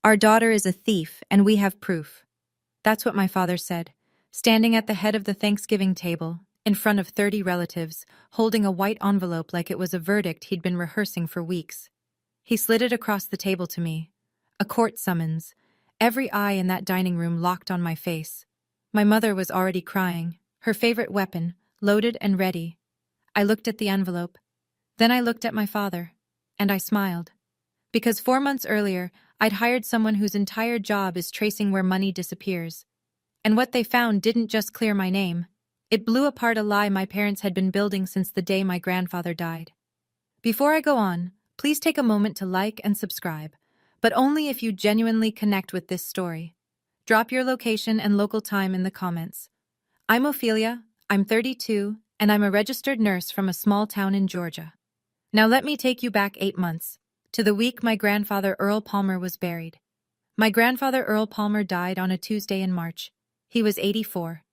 Our daughter is a thief, and we have proof. That's what my father said, standing at the head of the Thanksgiving table, in front of 30 relatives, holding a white envelope like it was a verdict he'd been rehearsing for weeks. He slid it across the table to me. A court summons. Every eye in that dining room locked on my face. My mother was already crying, her favorite weapon, loaded and ready. I looked at the envelope. Then I looked at my father. And I smiled. Because 4 months earlier, I'd hired someone whose entire job is tracing where money disappears. And what they found didn't just clear my name. It blew apart a lie my parents had been building since the day my grandfather died. Before I go on, please take a moment to like and subscribe, but only if you genuinely connect with this story. Drop your location and local time in the comments. I'm Ophelia, I'm 32, and I'm a registered nurse from a small town in Georgia. Now let me take you back 8 months, to the week my grandfather Earl Palmer was buried. My grandfather Earl Palmer died on a Tuesday in March. He was 84.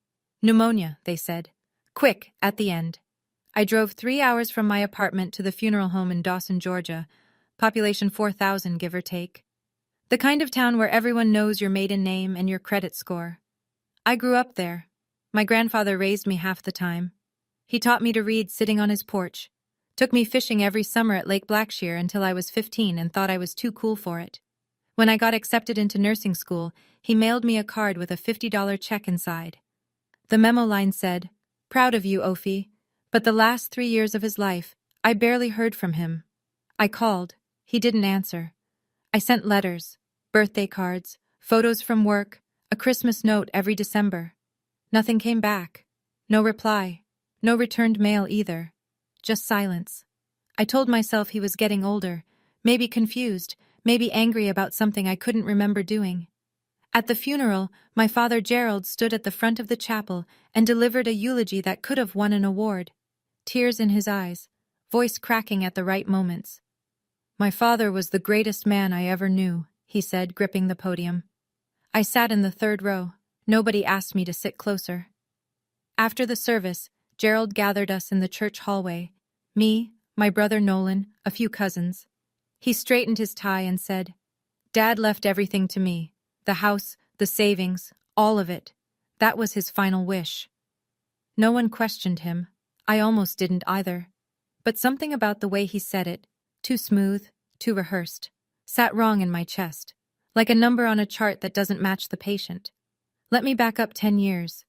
Pneumonia, they said. Quick, at the end. I drove 3 hours from my apartment to the funeral home in Dawson, Georgia, population 4,000 give or take. The kind of town where everyone knows your maiden name and your credit score. I grew up there. My grandfather raised me half the time. He taught me to read sitting on his porch. Took me fishing every summer at Lake Blackshear until I was 15 and thought I was too cool for it. When I got accepted into nursing school, he mailed me a card with a $50 check inside. The memo line said, "Proud of you, Ophi," but the last 3 years of his life, I barely heard from him. I called. He didn't answer. I sent letters, birthday cards, photos from work, a Christmas note every December. Nothing came back. No reply. No returned mail either. Just silence. I told myself he was getting older, maybe confused, maybe angry about something I couldn't remember doing. At the funeral, my father Gerald stood at the front of the chapel and delivered a eulogy that could have won an award. Tears in his eyes, voice cracking at the right moments. "My father was the greatest man I ever knew," he said, gripping the podium. I sat in the third row. Nobody asked me to sit closer. After the service, Gerald gathered us in the church hallway. Me, my brother Nolan, a few cousins. He straightened his tie and said, "Dad left everything to me. The house, the savings, all of it. That was his final wish." No one questioned him. I almost didn't either. But something about the way he said it, too smooth, too rehearsed, sat wrong in my chest, like a number on a chart that doesn't match the patient. Let me back up 10 years.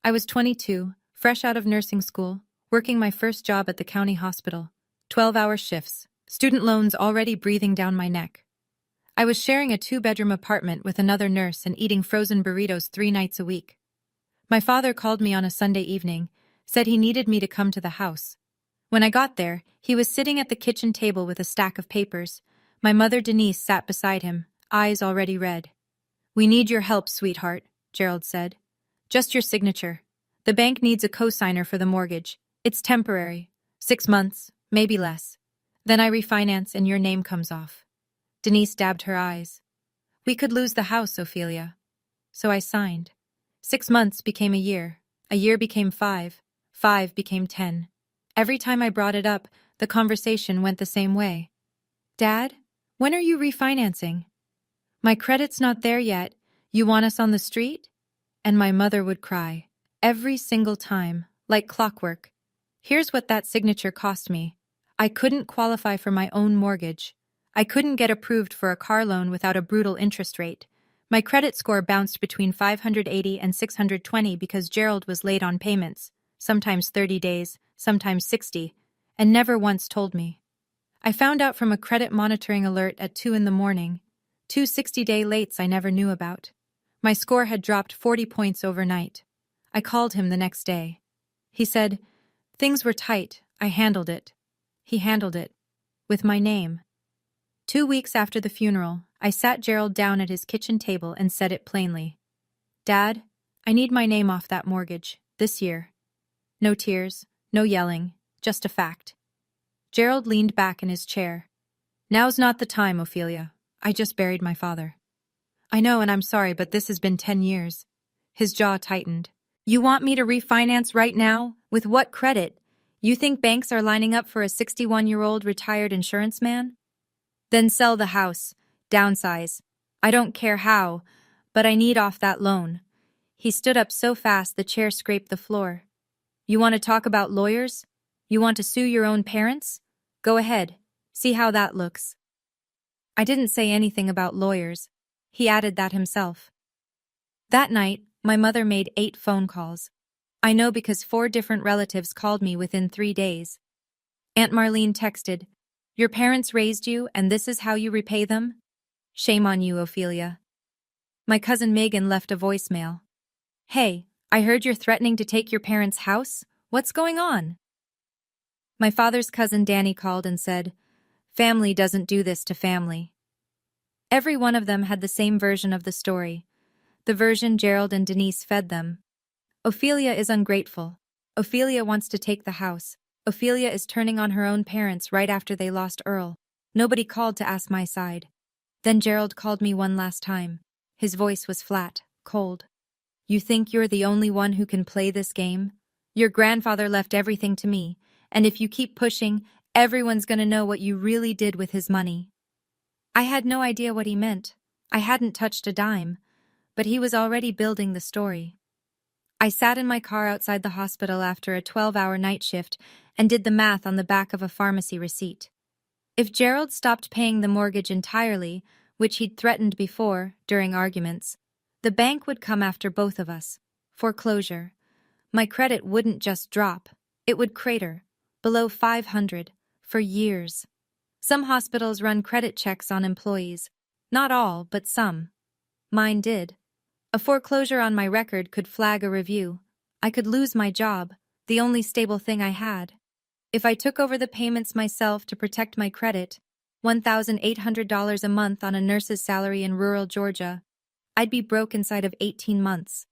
I was 22, fresh out of nursing school, working my first job at the county hospital. 12-hour shifts, student loans already breathing down my neck. I was sharing a 2-bedroom apartment with another nurse and eating frozen burritos 3 nights a week. My father called me on a Sunday evening, said he needed me to come to the house. When I got there, he was sitting at the kitchen table with a stack of papers. My mother Denise sat beside him, eyes already red. "We need your help, sweetheart," Gerald said. "Just your signature. The bank needs a co-signer for the mortgage. It's temporary. 6 months, maybe less. Then I refinance and your name comes off." Denise dabbed her eyes. "We could lose the house, Ophelia." So I signed. 6 months became a year became 5, 5 became 10. Every time I brought it up, the conversation went the same way. "Dad, when are you refinancing?" "My credit's not there yet. You want us on the street?" And my mother would cry. Every single time, like clockwork. Here's what that signature cost me. I couldn't qualify for my own mortgage. I couldn't get approved for a car loan without a brutal interest rate. My credit score bounced between 580 and 620 because Gerald was late on payments, sometimes 30 days, sometimes 60, and never once told me. I found out from a credit monitoring alert at 2 in the morning, 2 60-day lates I never knew about. My score had dropped 40 points overnight. I called him the next day. He said, "Things were tight, I handled it." He handled it. With my name. 2 weeks after the funeral, I sat Gerald down at his kitchen table and said it plainly. "Dad, I need my name off that mortgage, this year." No tears, no yelling, just a fact. Gerald leaned back in his chair. "Now's not the time, Ophelia. I just buried my father." "I know, and I'm sorry, but this has been 10 years. His jaw tightened. "You want me to refinance right now? With what credit? You think banks are lining up for a 61-year-old retired insurance man?" "Then sell the house. Downsize. I don't care how, but I need off that loan. He stood up so fast the chair scraped the floor. You want to talk about lawyers? You want to sue your own parents? Go ahead. See how that looks. I didn't say anything about lawyers. He added that himself. That night, my mother made 8 phone calls. I know because 4 different relatives called me within 3 days. Aunt Marlene texted, "Your parents raised you and this is how you repay them? Shame on you, Ophelia." My cousin Megan left a voicemail. "Hey, I heard you're threatening to take your parents' house. What's going on?" My father's cousin Danny called and said, "Family doesn't do this to family." Every one of them had the same version of the story, the version Gerald and Denise fed them. Ophelia is ungrateful. Ophelia wants to take the house. Ophelia is turning on her own parents right after they lost Earl. Nobody called to ask my side. Then Gerald called me one last time. His voice was flat, cold. "You think you're the only one who can play this game? Your grandfather left everything to me, and if you keep pushing, everyone's gonna know what you really did with his money." I had no idea what he meant. I hadn't touched a dime, but he was already building the story. I sat in my car outside the hospital after a 12-hour night shift and did the math on the back of a pharmacy receipt. If Gerald stopped paying the mortgage entirely, which he'd threatened before, during arguments, the bank would come after both of us. Foreclosure. My credit wouldn't just drop, it would crater, below 500, for years. Some hospitals run credit checks on employees. Not all, but some. Mine did. A foreclosure on my record could flag a review. I could lose my job, the only stable thing I had. If I took over the payments myself to protect my credit, $1,800 a month on a nurse's salary in rural Georgia, I'd be broke inside of 18 months.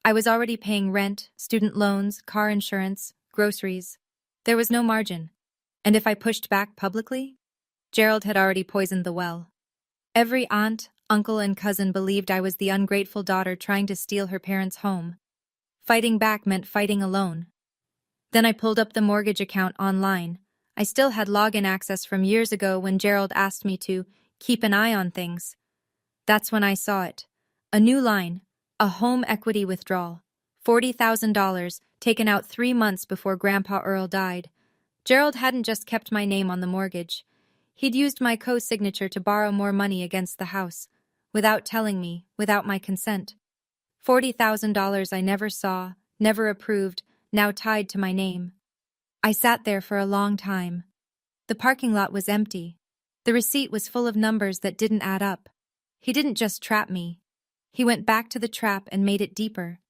I was already paying rent, student loans, car insurance, groceries. There was no margin. And if I pushed back publicly? Gerald had already poisoned the well. Every aunt, uncle, and cousin believed I was the ungrateful daughter trying to steal her parents' home. Fighting back meant fighting alone. Then I pulled up the mortgage account online. I still had login access from years ago when Gerald asked me to keep an eye on things. That's when I saw it. A new line, a home equity withdrawal, $40,000, taken out 3 months before Grandpa Earl died. Gerald hadn't just kept my name on the mortgage. He'd used my co-signature to borrow more money against the house, without telling me, without my consent. $40,000 I never saw, never approved, now tied to my name. I sat there for a long time. The parking lot was empty. The receipt was full of numbers that didn't add up. He didn't just trap me. He went back to the trap and made it deeper.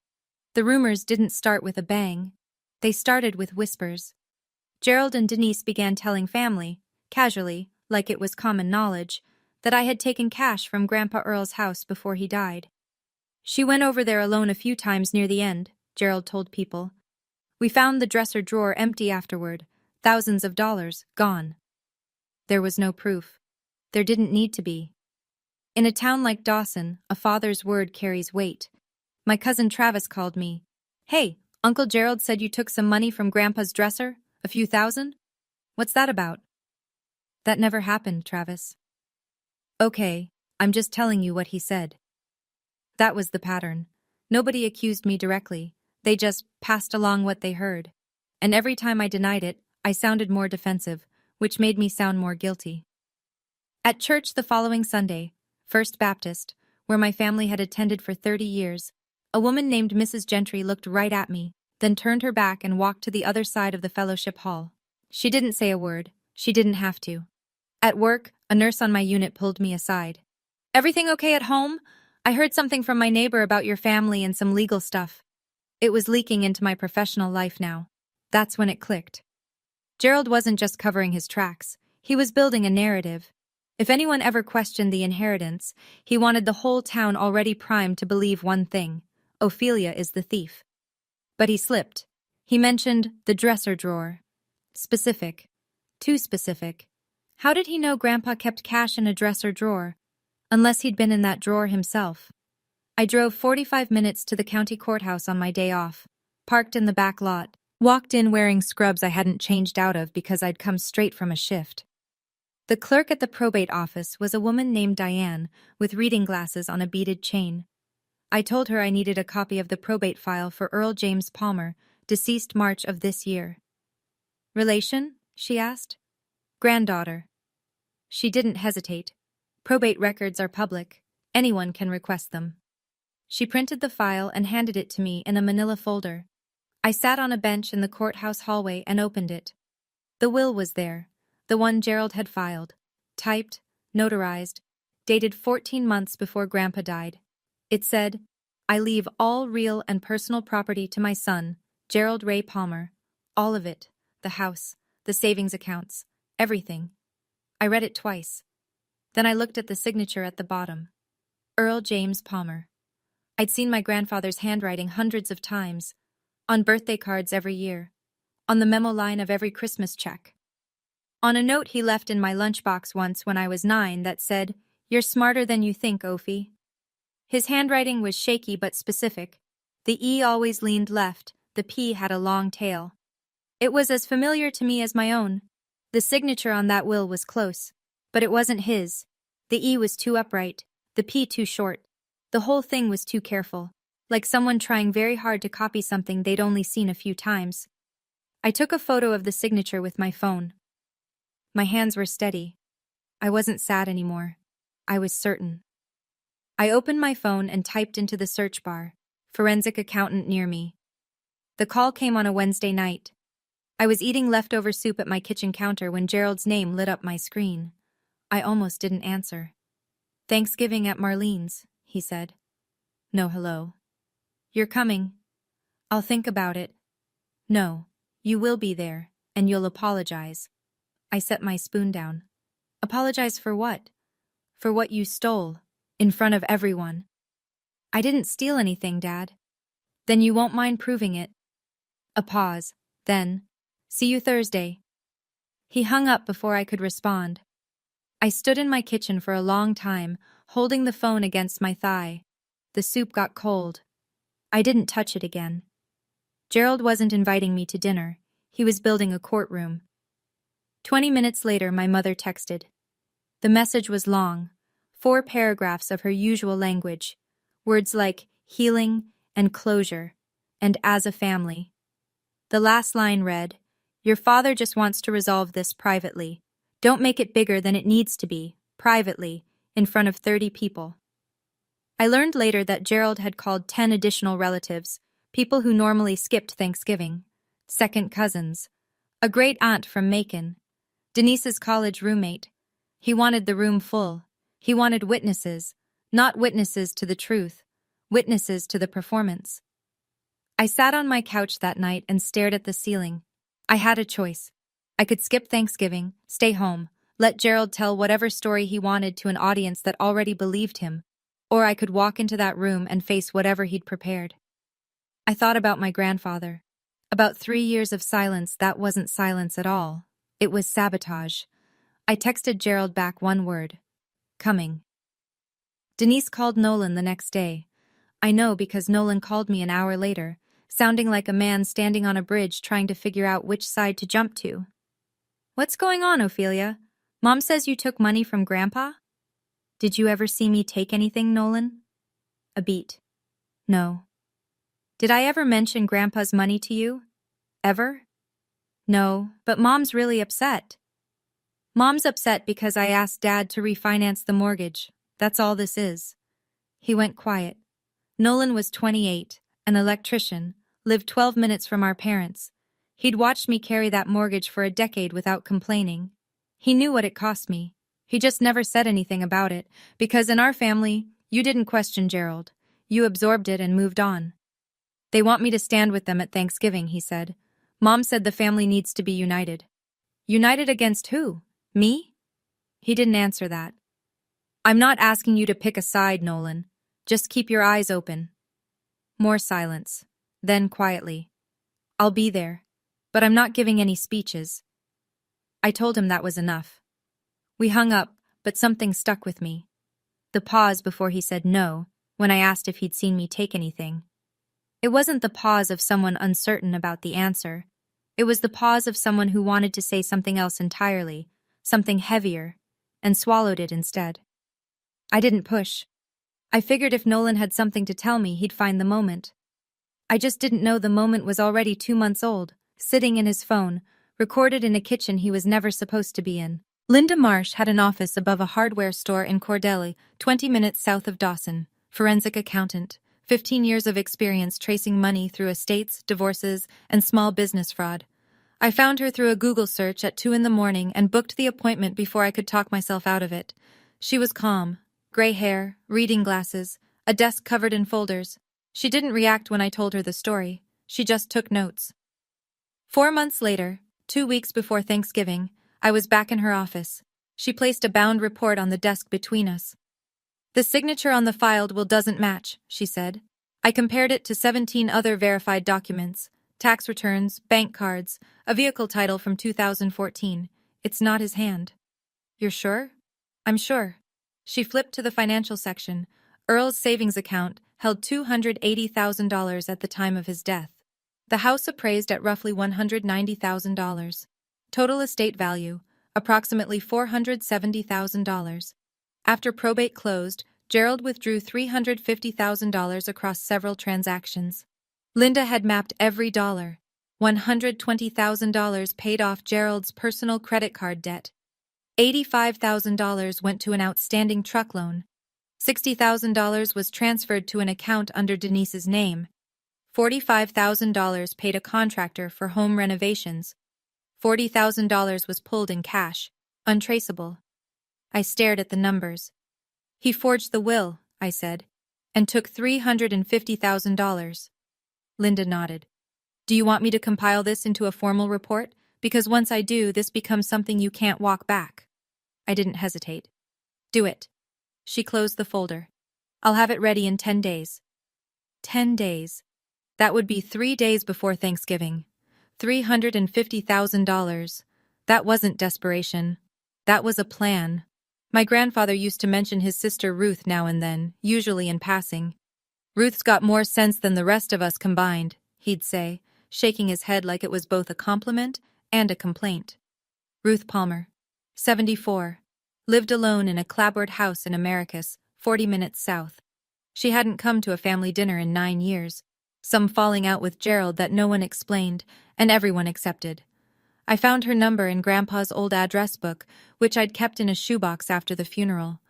The rumors didn't start with a bang. They started with whispers. Gerald and Denise began telling family, casually, like it was common knowledge, that I had taken cash from Grandpa Earl's house before he died. "She went over there alone a few times near the end," Gerald told people. "We found the dresser drawer empty afterward, thousands of dollars gone." There was no proof. There didn't need to be. In a town like Dawson, a father's word carries weight. My cousin Travis called me. "Hey, Uncle Gerald said you took some money from Grandpa's dresser? A few thousand? What's that about?" "That never happened, Travis." "Okay, I'm just telling you what he said." That was the pattern. Nobody accused me directly. They just passed along what they heard. And every time I denied it, I sounded more defensive, which made me sound more guilty. At church the following Sunday, First Baptist, where my family had attended for 30 years, a woman named Mrs. Gentry looked right at me, then turned her back and walked to the other side of the fellowship hall. She didn't say a word. She didn't have to. At work, a nurse on my unit pulled me aside. "Everything okay at home? I heard something from my neighbor about your family and some legal stuff." It was leaking into my professional life now. That's when it clicked. Gerald wasn't just covering his tracks. He was building a narrative. If anyone ever questioned the inheritance, he wanted the whole town already primed to believe one thing: Ophelia is the thief. But he slipped. He mentioned the dresser drawer. Specific. Too specific. How did he know Grandpa kept cash in a dresser drawer? Unless he'd been in that drawer himself. I drove 45 minutes to the county courthouse on my day off, parked in the back lot, walked in wearing scrubs I hadn't changed out of because I'd come straight from a shift. The clerk at the probate office was a woman named Diane, with reading glasses on a beaded chain. I told her I needed a copy of the probate file for Earl James Palmer, deceased March of this year. Relation? She asked. Granddaughter. She didn't hesitate. Probate records are public. Anyone can request them. She printed the file and handed it to me in a manila folder. I sat on a bench in the courthouse hallway and opened it. The will was there, the one Gerald had filed, typed, notarized, dated 14 months before Grandpa died. It said, "I leave all real and personal property to my son, Gerald Ray Palmer. All of it, the house, the savings accounts, everything." I read it twice. Then I looked at the signature at the bottom. Earl James Palmer. I'd seen my grandfather's handwriting hundreds of times, on birthday cards every year, on the memo line of every Christmas check, on a note he left in my lunchbox once when I was 9 that said, "You're smarter than you think, Ophi." His handwriting was shaky but specific. The E always leaned left, the P had a long tail. It was as familiar to me as my own. The signature on that will was close, but it wasn't his. The E was too upright, the P too short. The whole thing was too careful, like someone trying very hard to copy something they'd only seen a few times. I took a photo of the signature with my phone. My hands were steady. I wasn't sad anymore. I was certain. I opened my phone and typed into the search bar, "forensic accountant near me." The call came on a Wednesday night. I was eating leftover soup at my kitchen counter when Gerald's name lit up my screen. I almost didn't answer. "Thanksgiving at Marlene's," he said. No hello. "You're coming." "I'll think about it." "No, you will be there, and you'll apologize." I set my spoon down. "Apologize for what?" "For what you stole, in front of everyone." "I didn't steal anything, Dad." "Then you won't mind proving it." A pause. Then, "See you Thursday." He hung up before I could respond. I stood in my kitchen for a long time, holding the phone against my thigh. The soup got cold. I didn't touch it again. Gerald wasn't inviting me to dinner. He was building a courtroom. 20 minutes later, my mother texted. The message was long, 4 paragraphs of her usual language, words like healing and closure, and as a family. The last line read, "Your father just wants to resolve this privately. Don't make it bigger than it needs to be, privately, in front of 30 people." I learned later that Gerald had called 10 additional relatives, people who normally skipped Thanksgiving, second cousins, a great aunt from Macon, Denise's college roommate. He wanted the room full. He wanted witnesses, not witnesses to the truth, witnesses to the performance. I sat on my couch that night and stared at the ceiling. I had a choice. I could skip Thanksgiving, stay home, let Gerald tell whatever story he wanted to an audience that already believed him, or I could walk into that room and face whatever he'd prepared. I thought about my grandfather. About 3 years of silence that wasn't silence at all. It was sabotage. I texted Gerald back one word. Coming. Denise called Nolan the next day. I know because Nolan called me an hour later, sounding like a man standing on a bridge trying to figure out which side to jump to. "What's going on, Ophelia? Mom says you took money from Grandpa?" "Did you ever see me take anything, Nolan?" A beat. "No." "Did I ever mention Grandpa's money to you? Ever?" "No, but Mom's really upset." "Mom's upset because I asked Dad to refinance the mortgage. That's all this is." He went quiet. Nolan was 28, an electrician, lived 12 minutes from our parents. He'd watched me carry that mortgage for a decade without complaining. He knew what it cost me. He just never said anything about it, because in our family, you didn't question Gerald. You absorbed it and moved on. "They want me to stand with them at Thanksgiving," he said. "Mom said the family needs to be united." "United against who? Me?" He didn't answer that. "I'm not asking you to pick a side, Nolan. Just keep your eyes open." More silence. Then quietly, "I'll be there, but I'm not giving any speeches." I told him that was enough. We hung up, but something stuck with me. The pause before he said no, when I asked if he'd seen me take anything. It wasn't the pause of someone uncertain about the answer. It was the pause of someone who wanted to say something else entirely, something heavier, and swallowed it instead. I didn't push. I figured if Nolan had something to tell me, he'd find the moment. I just didn't know the moment was already 2 months old, sitting in his phone, recorded in a kitchen he was never supposed to be in. Linda Marsh had an office above a hardware store in Cordelli, 20 minutes south of Dawson, forensic accountant, 15 years of experience tracing money through estates, divorces, and small business fraud. I found her through a Google search at 2 in the morning and booked the appointment before I could talk myself out of it. She was calm, gray hair, reading glasses, a desk covered in folders. She didn't react when I told her the story. She just took notes. 4 months later, 2 weeks before Thanksgiving, I was back in her office. She placed a bound report on the desk between us. The signature on the file doesn't match, she said. I compared it to 17 other verified documents, tax returns, bank cards, a vehicle title from 2014. It's not his hand. You're sure? I'm sure. She flipped to the financial section. Earl's savings account held $280,000 at the time of his death. The house appraised at roughly $190,000. Total estate value, approximately $470,000. After probate closed, Gerald withdrew $350,000 across several transactions. Linda had mapped every dollar. $120,000 paid off Gerald's personal credit card debt. $85,000 went to an outstanding truck loan. $60,000 was transferred to an account under Denise's name. $45,000 paid a contractor for home renovations. $40,000 was pulled in cash, untraceable. I stared at the numbers. He forged the will, I said, and took $350,000. Linda nodded. Do you want me to compile this into a formal report? Because once I do, this becomes something you can't walk back. I didn't hesitate. Do it. She closed the folder. I'll have it ready in 10 days. 10 days. That would be 3 days before Thanksgiving. $350,000. That wasn't desperation. That was a plan. My grandfather used to mention his sister Ruth now and then, usually in passing. Ruth's got more sense than the rest of us combined, he'd say, shaking his head like it was both a compliment and a complaint. Ruth Palmer, 74, lived alone in a clapboard house in Americus, 40 minutes south. She hadn't come to a family dinner in 9 years, some falling out with Gerald that no one explained and everyone accepted. I found her number in Grandpa's old address book, which I'd kept in a shoebox after the funeral.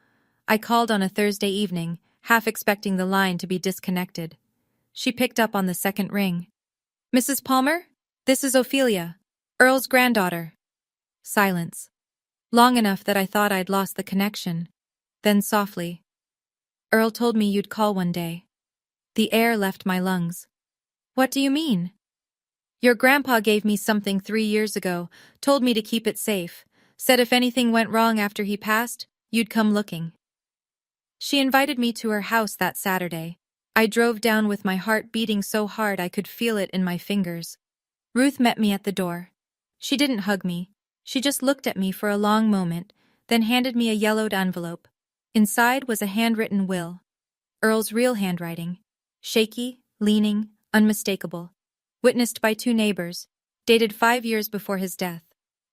I called on a Thursday evening, half expecting the line to be disconnected. She picked up on the second ring. Mrs. Palmer? This is Ophelia, Earl's granddaughter. Silence. Long enough that I thought I'd lost the connection. Then softly. Earl told me you'd call one day. The air left my lungs. What do you mean? Your grandpa gave me something 3 years ago, told me to keep it safe, said if anything went wrong after he passed, you'd come looking. She invited me to her house that Saturday. I drove down with my heart beating so hard I could feel it in my fingers. Ruth met me at the door. She didn't hug me. She just looked at me for a long moment, then handed me a yellowed envelope. Inside was a handwritten will. Earl's real handwriting. Shaky, leaning, unmistakable. Witnessed by 2 neighbors, dated 5 years before his death.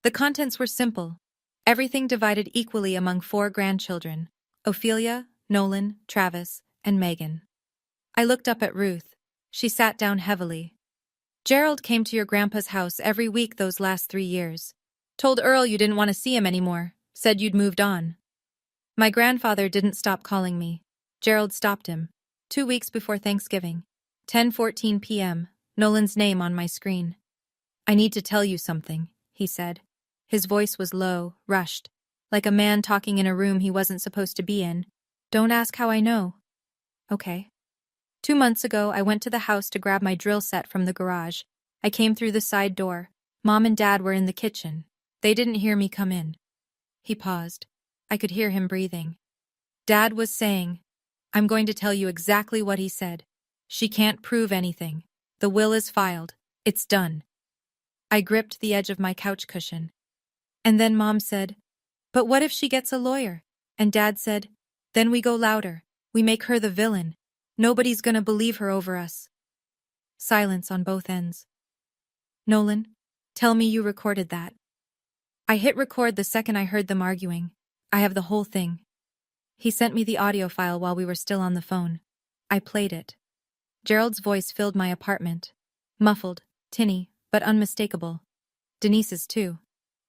The contents were simple. Everything divided equally among 4 grandchildren, Ophelia, Nolan, Travis, and Megan. I looked up at Ruth. She sat down heavily. Gerald came to your grandpa's house every week those last 3 years. Told Earl you didn't want to see him anymore, said you'd moved on. My grandfather didn't stop calling me. Gerald stopped him. 2 weeks before Thanksgiving. 10:14 p.m., Nolan's name on my screen. I need to tell you something, he said. His voice was low, rushed, like a man talking in a room he wasn't supposed to be in. Don't ask how I know. Okay. 2 months ago, I went to the house to grab my drill set from the garage. I came through the side door. Mom and Dad were in the kitchen. They didn't hear me come in. He paused. I could hear him breathing. Dad was saying, I'm going to tell you exactly what he said. She can't prove anything. The will is filed. It's done. I gripped the edge of my couch cushion. And then Mom said, but what if she gets a lawyer? And Dad said, then we go louder. We make her the villain. Nobody's gonna believe her over us. Silence on both ends. Nolan, tell me you recorded that. I hit record the second I heard them arguing. I have the whole thing. He sent me the audio file while we were still on the phone. I played it. Gerald's voice filled my apartment. Muffled, tinny, but unmistakable. Denise's too.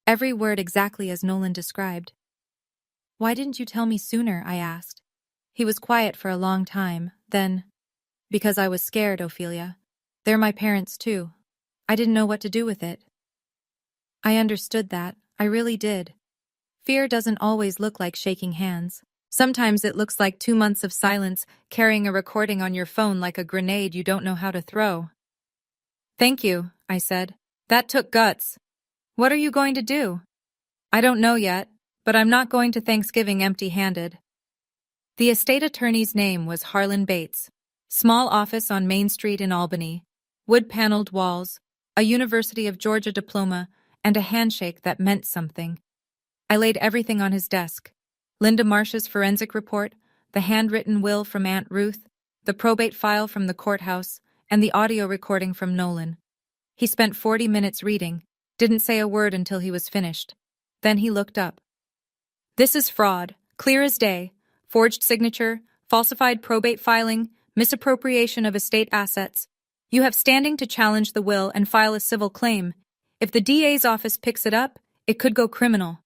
Every word exactly as Nolan described. "Why didn't you tell me sooner?" I asked. He was quiet for a long time, then, "Because I was scared, Ophelia. They're my parents too. I didn't know what to do with it." I understood that. I really did. Fear doesn't always look like shaking hands. Sometimes it looks like 2 months of silence, carrying a recording on your phone like a grenade you don't know how to throw. "Thank you," I said. "That took guts. What are you going to do?" "I don't know yet, but I'm not going to Thanksgiving empty-handed." The estate attorney's name was Harlan Bates. Small office on Main Street in Albany. Wood-paneled walls, a University of Georgia diploma, and a handshake that meant something. I laid everything on his desk. Linda Marsh's forensic report, the handwritten will from Aunt Ruth, the probate file from the courthouse, and the audio recording from Nolan. He spent 40 minutes reading, didn't say a word until he was finished. Then he looked up. "This is fraud, clear as day. Forged signature, falsified probate filing, misappropriation of estate assets. You have standing to challenge the will and file a civil claim. If the DA's office picks it up, it could go criminal."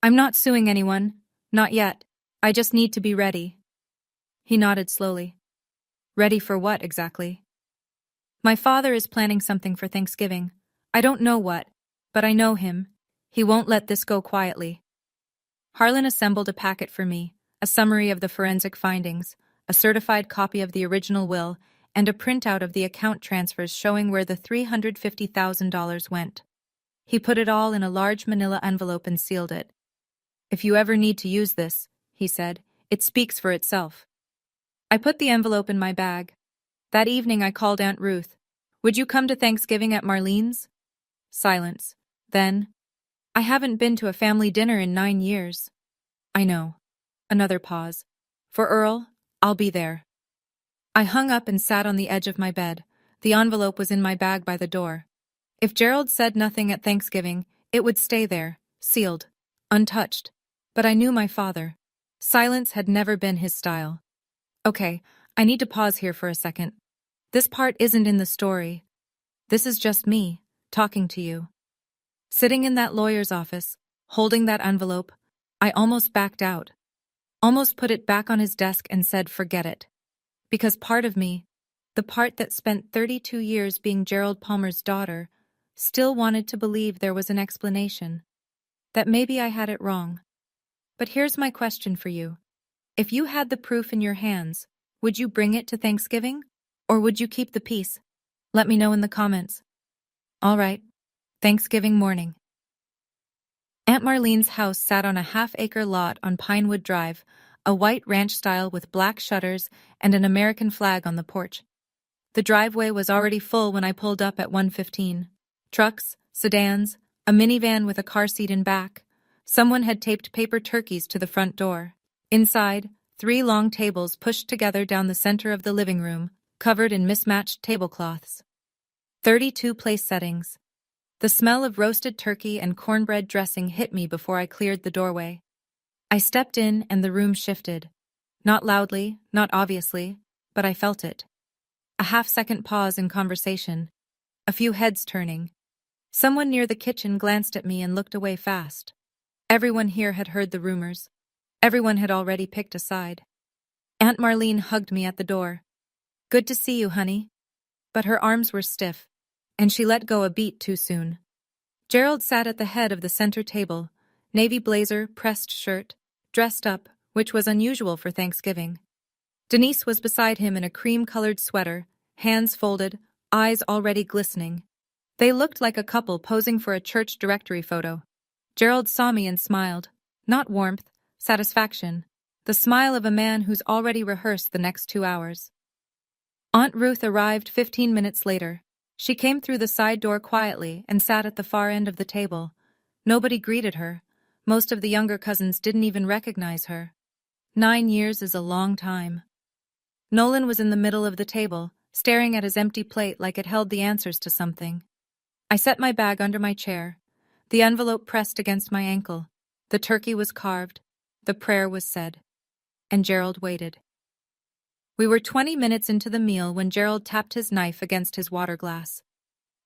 "I'm not suing anyone. Not yet. I just need to be ready." He nodded slowly. "Ready for what, exactly?" "My father is planning something for Thanksgiving. I don't know what, but I know him. He won't let this go quietly." Harlan assembled a packet for me, a summary of the forensic findings, a certified copy of the original will, and a printout of the account transfers showing where the $350,000 went. He put it all in a large manila envelope and sealed it. "If you ever need to use this," he said, "it speaks for itself." I put the envelope in my bag. That evening I called Aunt Ruth. "Would you come to Thanksgiving at Marlene's?" Silence. Then, "I haven't been to a family dinner in 9 years." "I know." Another pause. "For Earl, I'll be there." I hung up and sat on the edge of my bed. The envelope was in my bag by the door. If Gerald said nothing at Thanksgiving, it would stay there, sealed, untouched. But I knew my father. Silence had never been his style. "Okay, I need to pause here for a second. This part isn't in the story. This is just me, talking to you." Sitting in that lawyer's office, holding that envelope, I almost backed out. Almost put it back on his desk and said, "Forget it." Because part of me, the part that spent 32 years being Gerald Palmer's daughter, still wanted to believe there was an explanation. That maybe I had it wrong. But here's my question for you. If you had the proof in your hands, would you bring it to Thanksgiving? Or would you keep the peace? Let me know in the comments. All right. Thanksgiving morning. Aunt Marlene's house sat on a half-acre lot on Pinewood Drive, a white ranch style with black shutters and an American flag on the porch. The driveway was already full when I pulled up at 1:15. Trucks, sedans, a minivan with a car seat in back. Someone had taped paper turkeys to the front door. Inside, 3 long tables pushed together down the center of the living room, covered in mismatched tablecloths. 32 place settings. The smell of roasted turkey and cornbread dressing hit me before I cleared the doorway. I stepped in and the room shifted. Not loudly, not obviously, but I felt it. A half-second pause in conversation. A few heads turning. Someone near the kitchen glanced at me and looked away fast. Everyone here had heard the rumors. Everyone had already picked a side. Aunt Marlene hugged me at the door. "Good to see you, honey." But her arms were stiff, and she let go a beat too soon. Gerald sat at the head of the center table, navy blazer, pressed shirt, dressed up, which was unusual for Thanksgiving. Denise was beside him in a cream-colored sweater, hands folded, eyes already glistening. They looked like a couple posing for a church directory photo. Gerald saw me and smiled. Not warmth, satisfaction. The smile of a man who's already rehearsed the next 2 hours. Aunt Ruth arrived 15 minutes later. She came through the side door quietly and sat at the far end of the table. Nobody greeted her. Most of the younger cousins didn't even recognize her. 9 years is a long time. Nolan was in the middle of the table, staring at his empty plate like it held the answers to something. I set my bag under my chair. The envelope pressed against my ankle. The turkey was carved. The prayer was said. And Gerald waited. We were 20 minutes into the meal when Gerald tapped his knife against his water glass.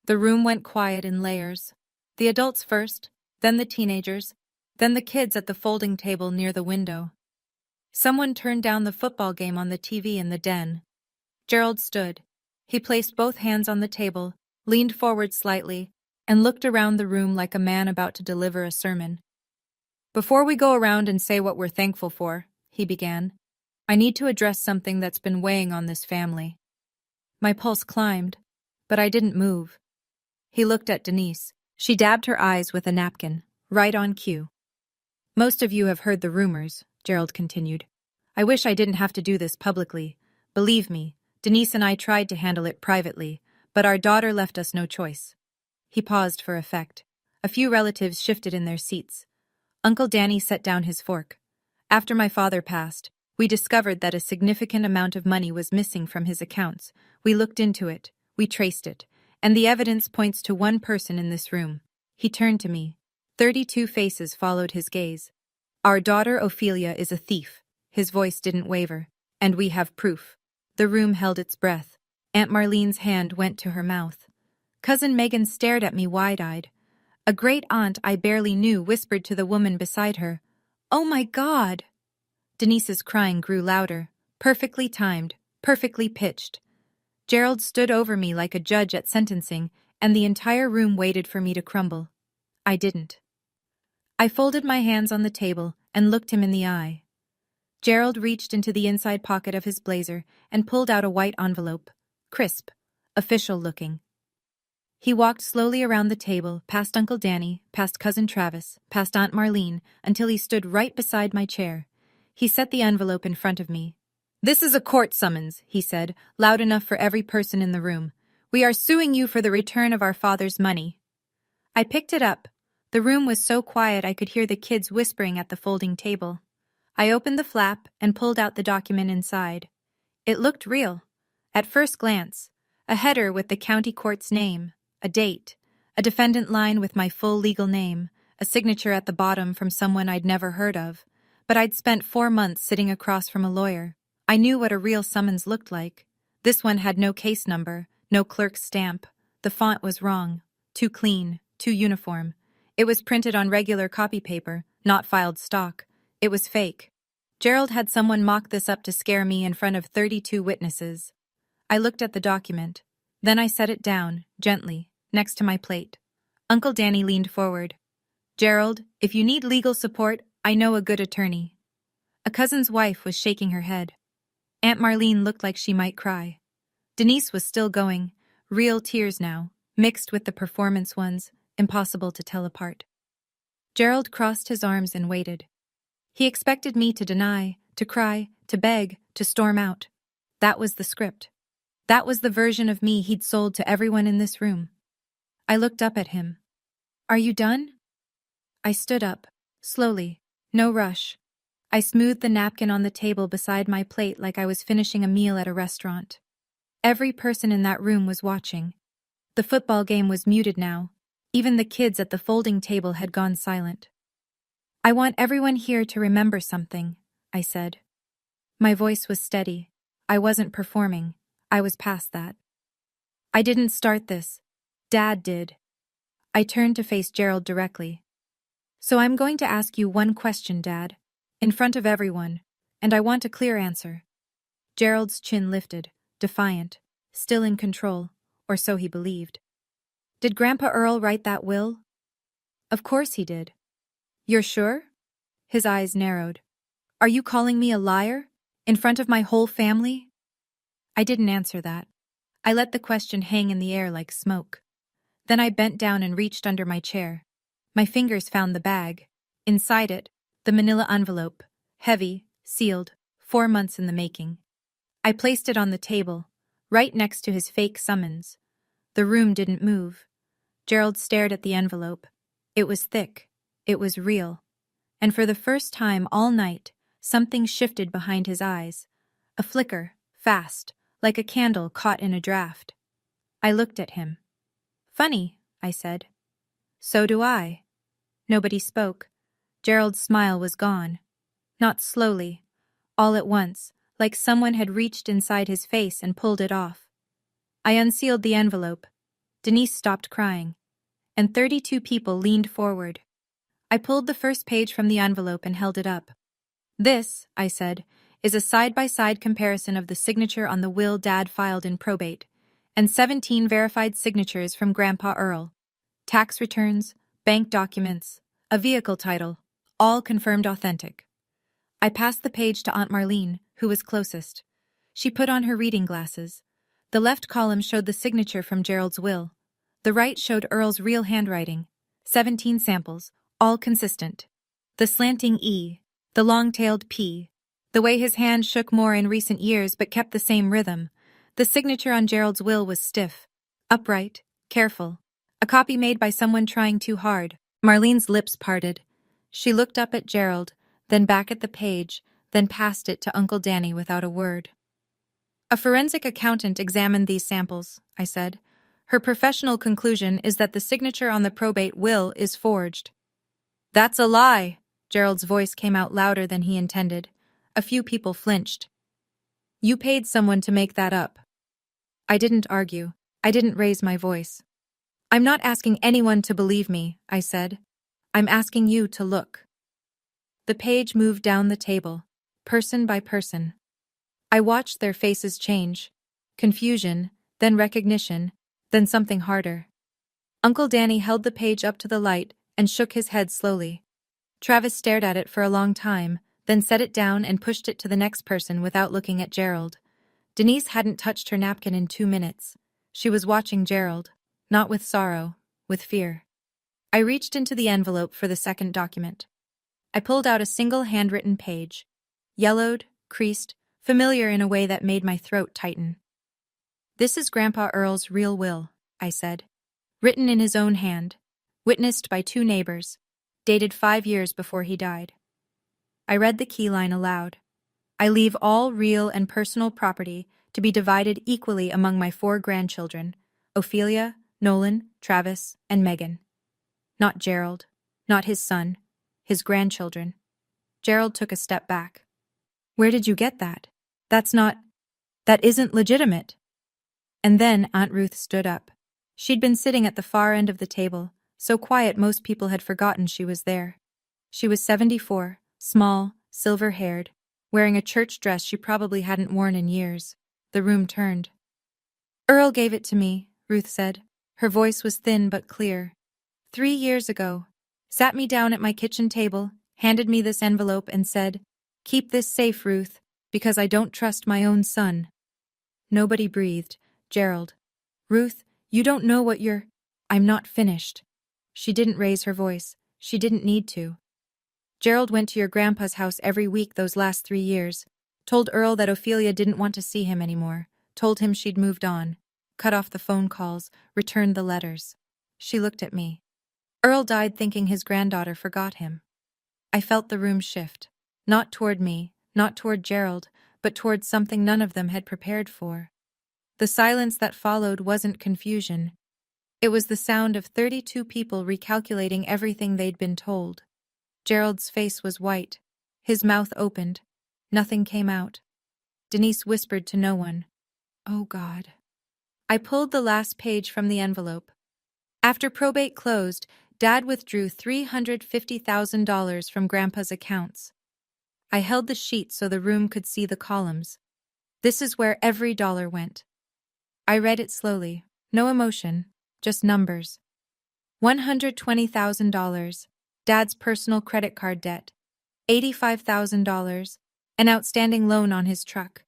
The room went quiet in layers. The adults first, then the teenagers, then the kids at the folding table near the window. Someone turned down the football game on the TV in the den. Gerald stood. He placed both hands on the table, leaned forward slightly, and looked around the room like a man about to deliver a sermon. "Before we go around and say what we're thankful for," he began, "I need to address something that's been weighing on this family." My pulse climbed, but I didn't move. He looked at Denise. She dabbed her eyes with a napkin, right on cue. "Most of you have heard the rumors," Gerald continued. "I wish I didn't have to do this publicly. Believe me, Denise and I tried to handle it privately, but our daughter left us no choice." He paused for effect. A few relatives shifted in their seats. Uncle Danny set down his fork. "After my father passed, we discovered that a significant amount of money was missing from his accounts. We looked into it, we traced it, and the evidence points to one person in this room." He turned to me. 32 faces followed his gaze. "Our daughter Ophelia is a thief." His voice didn't waver. "And we have proof." The room held its breath. Aunt Marlene's hand went to her mouth. Cousin Megan stared at me wide-eyed. A great aunt I barely knew whispered to the woman beside her, "Oh my God!" Denise's crying grew louder, perfectly timed, perfectly pitched. Gerald stood over me like a judge at sentencing, and the entire room waited for me to crumble. I didn't. I folded my hands on the table and looked him in the eye. Gerald reached into the inside pocket of his blazer and pulled out a white envelope, crisp, official-looking. He walked slowly around the table, past Uncle Danny, past Cousin Travis, past Aunt Marlene, until he stood right beside my chair. He set the envelope in front of me. "This is a court summons," he said, loud enough for every person in the room. "We are suing you for the return of our father's money." I picked it up. The room was so quiet I could hear the kids whispering at the folding table. I opened the flap and pulled out the document inside. It looked real. At first glance, a header with the county court's name, a date, a defendant line with my full legal name, a signature at the bottom from someone I'd never heard of. But I'd spent 4 months sitting across from a lawyer. I knew what a real summons looked like. This one had no case number, no clerk's stamp. The font was wrong, too clean, too uniform. It was printed on regular copy paper, not filed stock. It was fake. Gerald had someone mock this up to scare me in front of 32 witnesses. I looked at the document. Then I set it down, gently, next to my plate. Uncle Danny leaned forward. "Gerald, if you need legal support, I know a good attorney." A cousin's wife was shaking her head. Aunt Marlene looked like she might cry. Denise was still going, real tears now, mixed with the performance ones, impossible to tell apart. Gerald crossed his arms and waited. He expected me to deny, to cry, to beg, to storm out. That was the script. That was the version of me he'd sold to everyone in this room. I looked up at him. "Are you done?" I stood up, slowly, no rush. I smoothed the napkin on the table beside my plate like I was finishing a meal at a restaurant. Every person in that room was watching. The football game was muted now. Even the kids at the folding table had gone silent. "I want everyone here to remember something," I said. My voice was steady. I wasn't performing. I was past that. "I didn't start this. Dad did." I turned to face Gerald directly. "So I'm going to ask you one question, Dad, in front of everyone, and I want a clear answer." Gerald's chin lifted, defiant, still in control, or so he believed. "Did Grandpa Earl write that will?" "Of course he did." "You're sure?" His eyes narrowed. "Are you calling me a liar? In front of my whole family?" I didn't answer that. I let the question hang in the air like smoke. Then I bent down and reached under my chair. My fingers found the bag. Inside it, the manila envelope, heavy, sealed, 4 months in the making. I placed it on the table, right next to his fake summons. The room didn't move. Gerald stared at the envelope. It was thick. It was real. And for the first time all night, something shifted behind his eyes. A flicker, fast, like a candle caught in a draft. I looked at him. "Funny," I said. "So do I." Nobody spoke. Gerald's smile was gone. Not slowly. All at once, like someone had reached inside his face and pulled it off. I unsealed the envelope. Denise stopped crying, and 32 people leaned forward. I pulled the first page from the envelope and held it up. This, I said, is a side-by-side comparison of the signature on the will Dad filed in probate, and 17 verified signatures from Grandpa Earl. Tax returns, bank documents, a vehicle title, all confirmed authentic. I passed the page to Aunt Marlene, who was closest. She put on her reading glasses. The left column showed the signature from Gerald's will. The right showed Earl's real handwriting. 17 samples, all consistent. The slanting E, the long-tailed P, the way his hand shook more in recent years but kept the same rhythm. The signature on Gerald's will was stiff, upright, careful. A copy made by someone trying too hard. Marlene's lips parted. She looked up at Gerald, then back at the page, then passed it to Uncle Danny without a word. A forensic accountant examined these samples, I said. Her professional conclusion is that the signature on the probate will is forged. That's a lie. Gerald's voice came out louder than he intended. A few people flinched. You paid someone to make that up. I didn't argue. I didn't raise my voice. I'm not asking anyone to believe me, I said. I'm asking you to look. The page moved down the table, person by person. I watched their faces change. Confusion, then recognition, then something harder. Uncle Danny held the page up to the light and shook his head slowly. Travis stared at it for a long time, then set it down and pushed it to the next person without looking at Gerald. Denise hadn't touched her napkin in 2 minutes. She was watching Gerald, not with sorrow, with fear. I reached into the envelope for the second document. I pulled out a single handwritten page. Yellowed, creased, familiar in a way that made my throat tighten. This is Grandpa Earl's real will, I said. Written in his own hand, witnessed by 2 neighbors, dated 5 years before he died. I read the key line aloud. I leave all real and personal property to be divided equally among my 4 grandchildren, Ophelia, Nolan, Travis, and Megan. Not Gerald, not his son, his grandchildren. Gerald took a step back. Where did you get that? That isn't legitimate. And then Aunt Ruth stood up. She'd been sitting at the far end of the table, so quiet most people had forgotten she was there. She was 74, small, silver-haired, wearing a church dress she probably hadn't worn in years. The room turned. Earl gave it to me, Ruth said. Her voice was thin but clear. 3 years ago. Sat me down at my kitchen table, handed me this envelope and said, "Keep this safe, Ruth, because I don't trust my own son." Nobody breathed. Gerald. Ruth, you don't know what you're... I'm not finished. She didn't raise her voice. She didn't need to. Gerald went to your grandpa's house every week those last 3 years, told Earl that Ophelia didn't want to see him anymore, told him she'd moved on, cut off the phone calls, returned the letters. She looked at me. Earl died thinking his granddaughter forgot him. I felt the room shift. Not toward me, not toward Gerald, but toward something none of them had prepared for. The silence that followed wasn't confusion. It was the sound of 32 people recalculating everything they'd been told. Gerald's face was white. His mouth opened. Nothing came out. Denise whispered to no one. Oh, God. I pulled the last page from the envelope. After probate closed, Dad withdrew $350,000 from Grandpa's accounts. I held the sheet so the room could see the columns. This is where every dollar went. I read it slowly, no emotion, just numbers. $120,000, Dad's personal credit card debt. $85,000, an outstanding loan on his truck.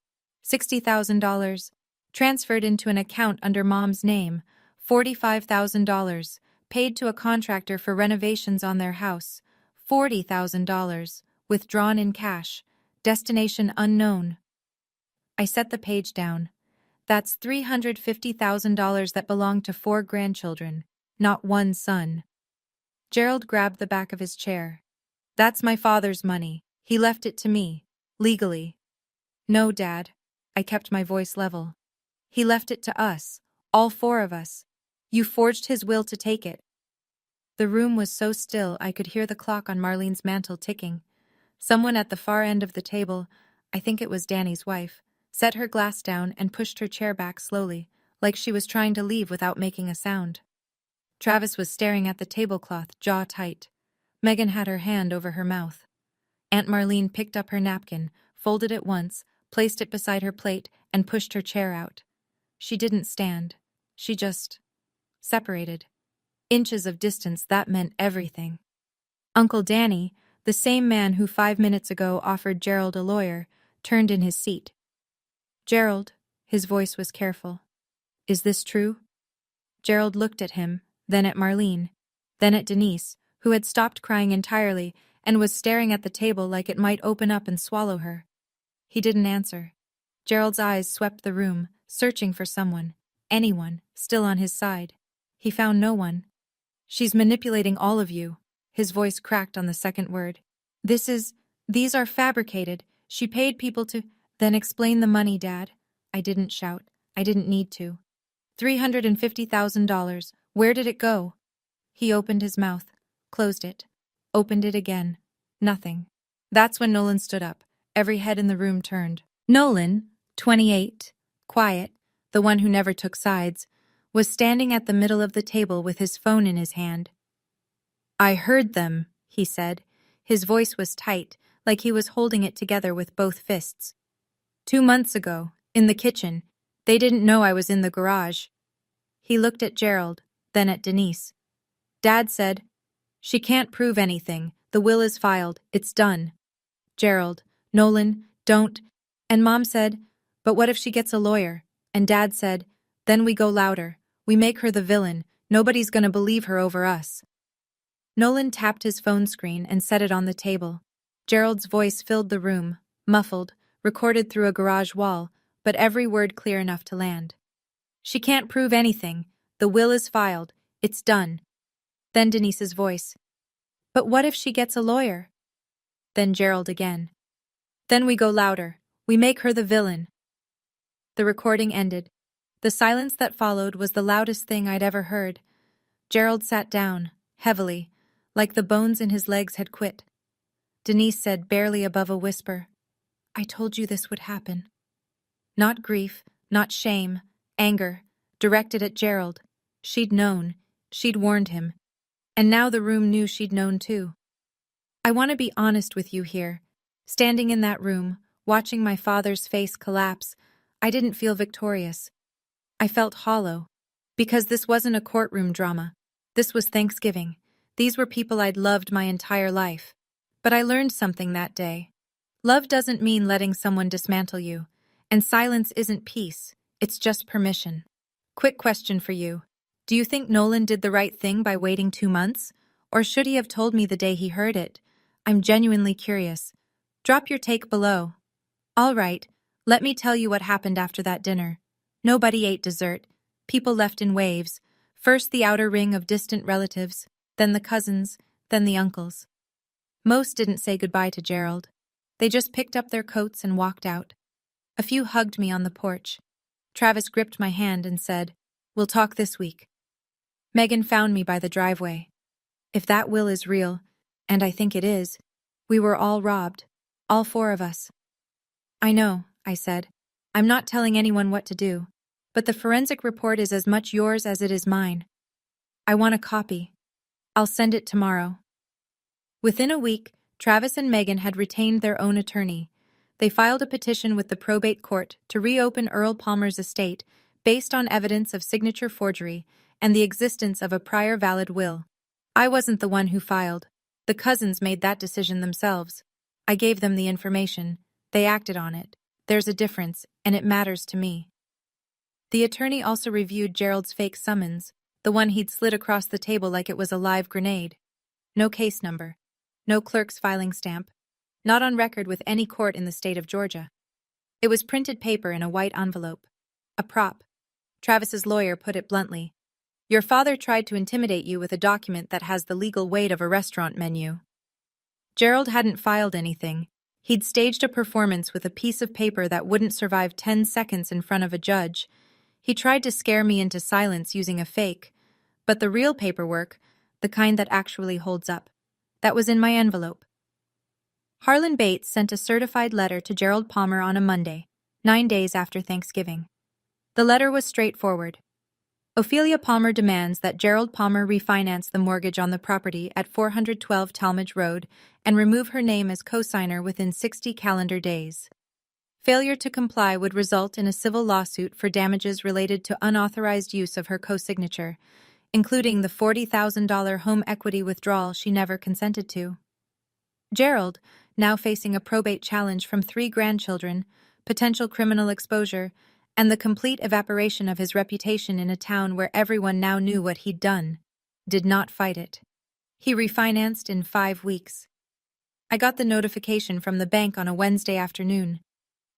$60,000, transferred into an account under Mom's name. $45,000, paid to a contractor for renovations on their house. $40,000, withdrawn in cash. Destination unknown. I set the page down. That's $350,000 that belonged to 4 grandchildren, not 1 son. Gerald grabbed the back of his chair. That's my father's money. He left it to me, legally. No, Dad. I kept my voice level. He left it to us, all 4 of us. You forged his will to take it. The room was so still I could hear the clock on Marlene's mantel ticking. Someone at the far end of the table, I think it was Danny's wife, set her glass down and pushed her chair back slowly, like she was trying to leave without making a sound. Travis was staring at the tablecloth, jaw tight. Megan had her hand over her mouth. Aunt Marlene picked up her napkin, folded it once, placed it beside her plate, and pushed her chair out. She didn't stand. She just separated. Inches of distance, that meant everything. Uncle Danny, the same man who 5 minutes ago offered Gerald a lawyer, turned in his seat. "Gerald," his voice was careful. "Is this true?" Gerald looked at him, then at Marlene, then at Denise, who had stopped crying entirely and was staring at the table like it might open up and swallow her. He didn't answer. Gerald's eyes swept the room, searching for someone, anyone, still on his side. He found no one. "She's manipulating all of you." His voice cracked on the second word. These are fabricated. She paid people to..." "Then explain the money, Dad." I didn't shout. I didn't need to. $350,000. Where did it go? He opened his mouth, closed it, opened it again. Nothing. That's when Nolan stood up. Every head in the room turned. Nolan, 28, quiet, the one who never took sides, was standing at the middle of the table with his phone in his hand. "I heard them," he said. His voice was tight, like he was holding it together with both fists. 2 months ago, in the kitchen. They didn't know I was in the garage." He looked at Gerald, then at Denise. "Dad said, 'She can't prove anything. The will is filed. It's done.'" Gerald, "Nolan, don't." And Mom said, "But what if she gets a lawyer?" And Dad said, "Then we go louder. We make her the villain. Nobody's gonna believe her over us." Nolan tapped his phone screen and set it on the table. Gerald's voice filled the room, muffled, recorded through a garage wall, but every word clear enough to land. "She can't prove anything. The will is filed. It's done." Then Denise's voice. "But what if she gets a lawyer?" Then Gerald again. "Then we go louder. We make her the villain." The recording ended. The silence that followed was the loudest thing I'd ever heard. Gerald sat down, heavily, like the bones in his legs had quit. Denise said barely above a whisper, "I told you this would happen." Not grief, not shame, anger, directed at Gerald. She'd known. She'd warned him. And now the room knew she'd known too. I want to be honest with you here. Standing in that room, watching my father's face collapse, I didn't feel victorious. I felt hollow. Because this wasn't a courtroom drama. This was Thanksgiving. These were people I'd loved my entire life. But I learned something that day. Love doesn't mean letting someone dismantle you. And silence isn't peace. It's just permission. Quick question for you. Do you think Nolan did the right thing by waiting 2 months? Or should he have told me the day he heard it? I'm genuinely curious. Drop your take below. All right, let me tell you what happened after that dinner. Nobody ate dessert. People left in waves. First the outer ring of distant relatives, then the cousins, then the uncles. Most didn't say goodbye to Gerald. They just picked up their coats and walked out. A few hugged me on the porch. Travis gripped my hand and said, "We'll talk this week." Megan found me by the driveway. If that will is real, and I think it is, we were all robbed. All 4 of us. "I know," I said. "I'm not telling anyone what to do. But the forensic report is as much yours as it is mine. I want a copy. I'll send it tomorrow." Within a week, Travis and Megan had retained their own attorney. They filed a petition with the probate court to reopen Earl Palmer's estate based on evidence of signature forgery and the existence of a prior valid will. I wasn't the one who filed. The cousins made that decision themselves. I gave them the information. They acted on it. There's a difference, and it matters to me. The attorney also reviewed Gerald's fake summons, the one he'd slid across the table like it was a live grenade. No case number. No clerk's filing stamp. Not on record with any court in the state of Georgia. It was printed paper in a white envelope. A prop. Travis's lawyer put it bluntly. Your father tried to intimidate you with a document that has the legal weight of a restaurant menu. Gerald hadn't filed anything. He'd staged a performance with a piece of paper that wouldn't survive 10 seconds in front of a judge. He tried to scare me into silence using a fake. But the real paperwork, the kind that actually holds up. That was in my envelope. Harlan Bates sent a certified letter to Gerald Palmer on a Monday, 9 days after Thanksgiving. The letter was straightforward. Ophelia Palmer demands that Gerald Palmer refinance the mortgage on the property at 412 Talmadge Road and remove her name as co-signer within 60 calendar days. Failure to comply would result in a civil lawsuit for damages related to unauthorized use of her co-signature, including the $40,000 home equity withdrawal she never consented to. Gerald, now facing a probate challenge from 3 grandchildren, potential criminal exposure, and the complete evaporation of his reputation in a town where everyone now knew what he'd done, did not fight it. He refinanced in 5 weeks. I got the notification from the bank on a Wednesday afternoon.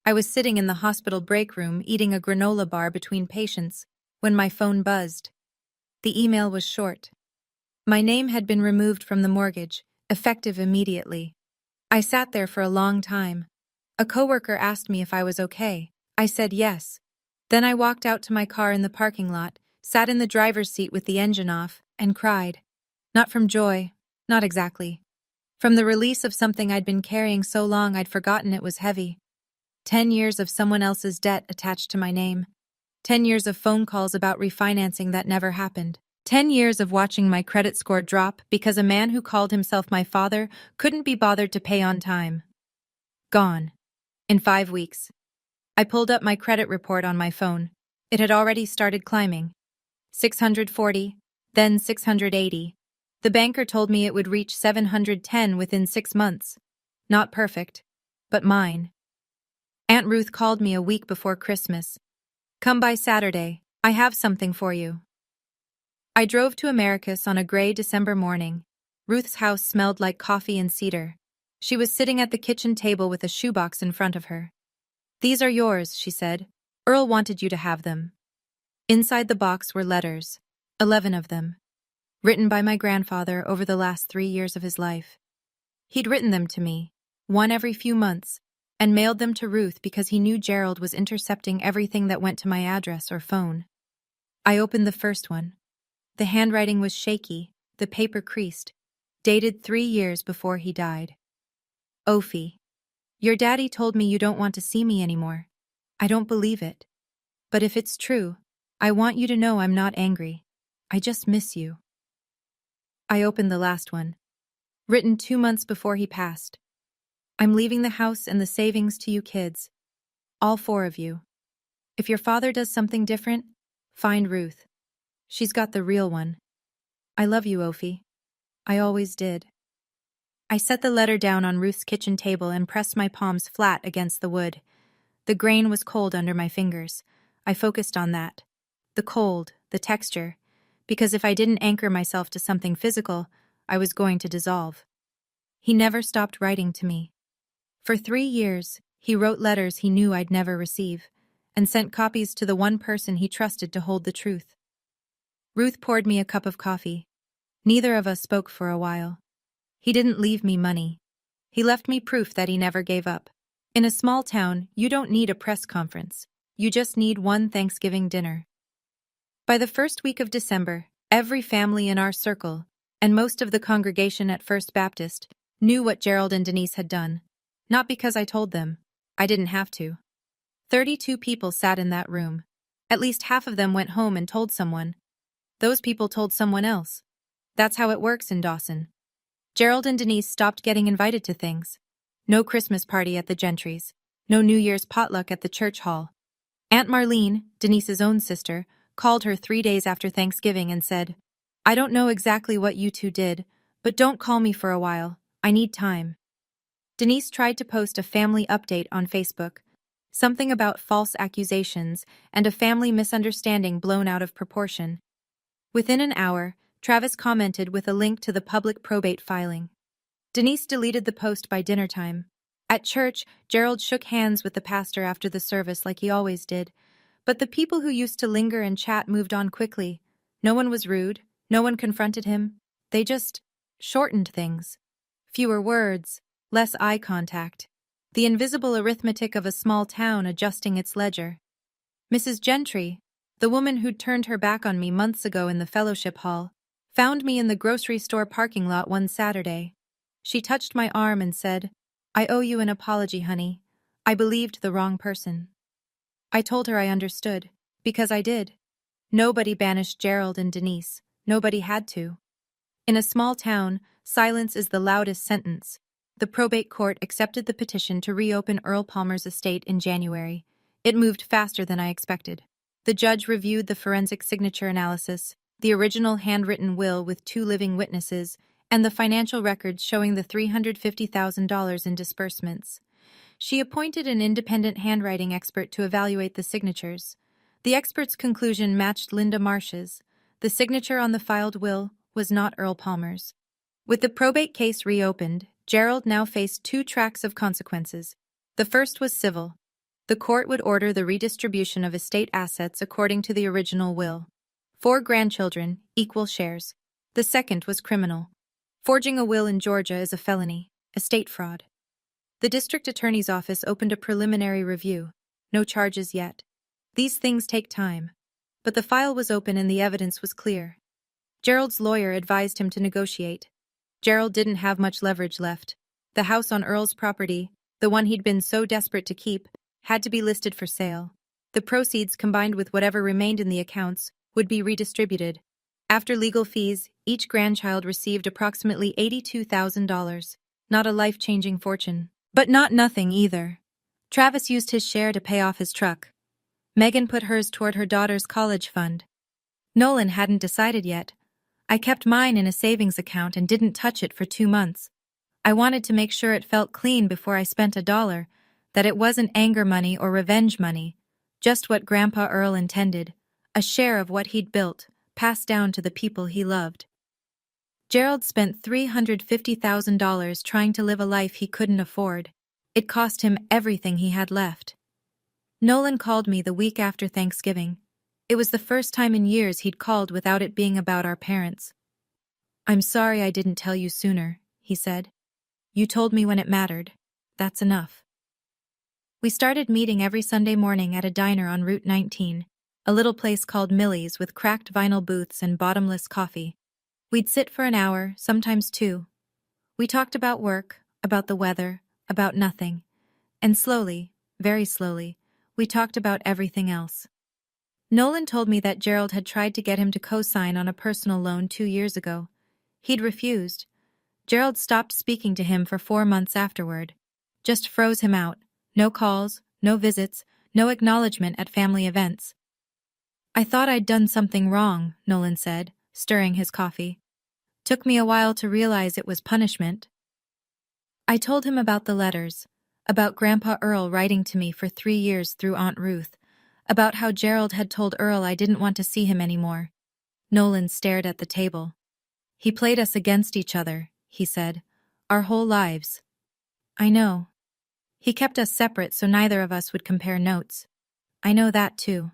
I was sitting in the hospital break room eating a granola bar between patients when my phone buzzed. The email was short. My name had been removed from the mortgage, effective immediately. I sat there for a long time. A coworker asked me if I was okay. I said yes. Then I walked out to my car in the parking lot, sat in the driver's seat with the engine off, and cried. Not from joy, not exactly. From the release of something I'd been carrying so long I'd forgotten it was heavy. 10 years of someone else's debt attached to my name. 10 years of phone calls about refinancing that never happened. 10 years of watching my credit score drop because a man who called himself my father couldn't be bothered to pay on time. Gone. In 5 weeks. I pulled up my credit report on my phone. It had already started climbing. 640, then 680. The banker told me it would reach 710 within 6 months. Not perfect, but mine. Aunt Ruth called me a week before Christmas. Come by Saturday, I have something for you. I drove to Americus on a gray December morning. Ruth's house smelled like coffee and cedar. She was sitting at the kitchen table with a shoebox in front of her. These are yours, she said. Earl wanted you to have them. Inside the box were letters, 11 of them, written by my grandfather over the last 3 years of his life. He'd written them to me, one every few months, and mailed them to Ruth because he knew Gerald was intercepting everything that went to my address or phone. I opened the first one. The handwriting was shaky, the paper creased, dated 3 years before he died. Ophi, your daddy told me you don't want to see me anymore. I don't believe it. But if it's true, I want you to know I'm not angry. I just miss you. I opened the last one. Written 2 months before he passed. I'm leaving the house and the savings to you kids. All 4 of you. If your father does something different, find Ruth. She's got the real one. I love you, Ophi. I always did. I set the letter down on Ruth's kitchen table and pressed my palms flat against the wood. The grain was cold under my fingers. I focused on that. The cold, the texture, because if I didn't anchor myself to something physical, I was going to dissolve. He never stopped writing to me. For 3 years, he wrote letters he knew I'd never receive, and sent copies to the one person he trusted to hold the truth. Ruth poured me a cup of coffee. Neither of us spoke for a while. He didn't leave me money. He left me proof that he never gave up. In a small town, you don't need a press conference. You just need one Thanksgiving dinner. By the first week of December, every family in our circle, and most of the congregation at First Baptist, knew what Gerald and Denise had done. Not because I told them. I didn't have to. 32 people sat in that room. At least half of them went home and told someone. Those people told someone else. That's how it works in Dawson. Gerald and Denise stopped getting invited to things. No Christmas party at the Gentrys. No New Year's potluck at the church hall. Aunt Marlene, Denise's own sister, called her 3 days after Thanksgiving and said, I don't know exactly what you two did, but don't call me for a while. I need time. Denise tried to post a family update on Facebook, something about false accusations and a family misunderstanding blown out of proportion. Within an hour, Travis commented with a link to the public probate filing. Denise deleted the post by dinner time. At church, Gerald shook hands with the pastor after the service like he always did, but the people who used to linger and chat moved on quickly. No one was rude, no one confronted him. They just shortened things. Fewer words, less eye contact. The invisible arithmetic of a small town adjusting its ledger. Mrs. Gentry, the woman who'd turned her back on me months ago in the fellowship hall, found me in the grocery store parking lot one Saturday. She touched my arm and said, "I owe you an apology, honey. I believed the wrong person." I told her I understood, because I did. Nobody banished Gerald and Denise. Nobody had to. In a small town, silence is the loudest sentence. The probate court accepted the petition to reopen Earl Palmer's estate in January. It moved faster than I expected. The judge reviewed the forensic signature analysis, the original handwritten will with 2 living witnesses, and the financial records showing the $350,000 in disbursements. She appointed an independent handwriting expert to evaluate the signatures. The expert's conclusion matched Linda Marsh's. The signature on the filed will was not Earl Palmer's. With the probate case reopened, Gerald now faced 2 tracks of consequences. The first was civil. The court would order the redistribution of estate assets according to the original will. 4 grandchildren, equal shares. The second was criminal. Forging a will in Georgia is a felony, estate fraud. The district attorney's office opened a preliminary review. No charges yet. These things take time. But the file was open and the evidence was clear. Gerald's lawyer advised him to negotiate. Gerald didn't have much leverage left. The house on Earl's property, the one he'd been so desperate to keep, had to be listed for sale. The proceeds, combined with whatever remained in the accounts, would be redistributed. After legal fees, each grandchild received approximately $82,000. Not a life-changing fortune. But not nothing either. Travis used his share to pay off his truck. Megan put hers toward her daughter's college fund. Nolan hadn't decided yet. I kept mine in a savings account and didn't touch it for 2 months. I wanted to make sure it felt clean before I spent $1, that it wasn't anger money or revenge money, just what Grandpa Earl intended, a share of what he'd built, passed down to the people he loved. Gerald spent $350,000 trying to live a life he couldn't afford. It cost him everything he had left. Nolan called me the week after Thanksgiving. It was the first time in years he'd called without it being about our parents. "I'm sorry I didn't tell you sooner," he said. "You told me when it mattered. That's enough." We started meeting every Sunday morning at a diner on Route 19, a little place called Millie's with cracked vinyl booths and bottomless coffee. We'd sit for an hour, sometimes 2. We talked about work, about the weather, about nothing. And slowly, very slowly, we talked about everything else. Nolan told me that Gerald had tried to get him to co-sign on a personal loan 2 years ago. He'd refused. Gerald stopped speaking to him for 4 months afterward. Just froze him out. No calls, no visits, no acknowledgement at family events. "I thought I'd done something wrong," Nolan said, stirring his coffee. "Took me a while to realize it was punishment." I told him about the letters, about Grandpa Earl writing to me for 3 years through Aunt Ruth, about how Gerald had told Earl I didn't want to see him anymore. Nolan stared at the table. "He played us against each other," he said, "our whole lives." "I know. He kept us separate so neither of us would compare notes. I know that too."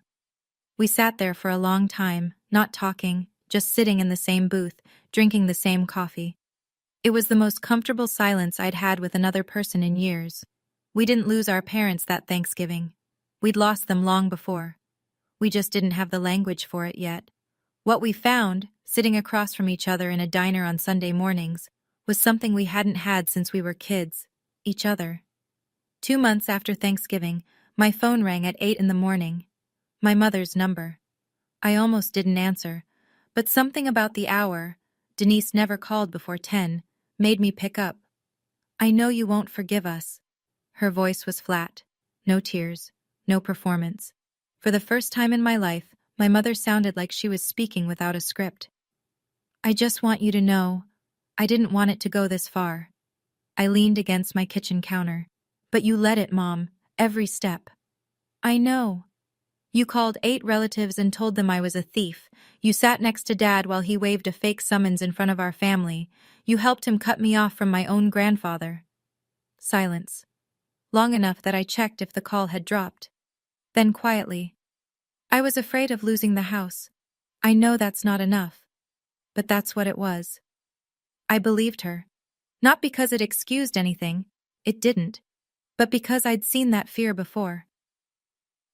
We sat there for a long time, not talking, just sitting in the same booth, drinking the same coffee. It was the most comfortable silence I'd had with another person in years. We didn't lose our parents that Thanksgiving. We'd lost them long before. We just didn't have the language for it yet. What we found, sitting across from each other in a diner on Sunday mornings, was something we hadn't had since we were kids, each other. 2 months after Thanksgiving, my phone rang at 8 in the morning. My mother's number. I almost didn't answer, but something about the hour, Denise never called before 10, made me pick up. "I know you won't forgive us." Her voice was flat. No tears. No performance. For the first time in my life, my mother sounded like she was speaking without a script. "I just want you to know, I didn't want it to go this far." I leaned against my kitchen counter. "But you let it, Mom, every step." "I know. You called 8 relatives and told them I was a thief. You sat next to Dad while he waved a fake summons in front of our family. You helped him cut me off from my own grandfather." Silence. Long enough that I checked if the call had dropped. Then quietly, "I was afraid of losing the house. I know that's not enough. But that's what it was." I believed her. Not because it excused anything, it didn't, but because I'd seen that fear before.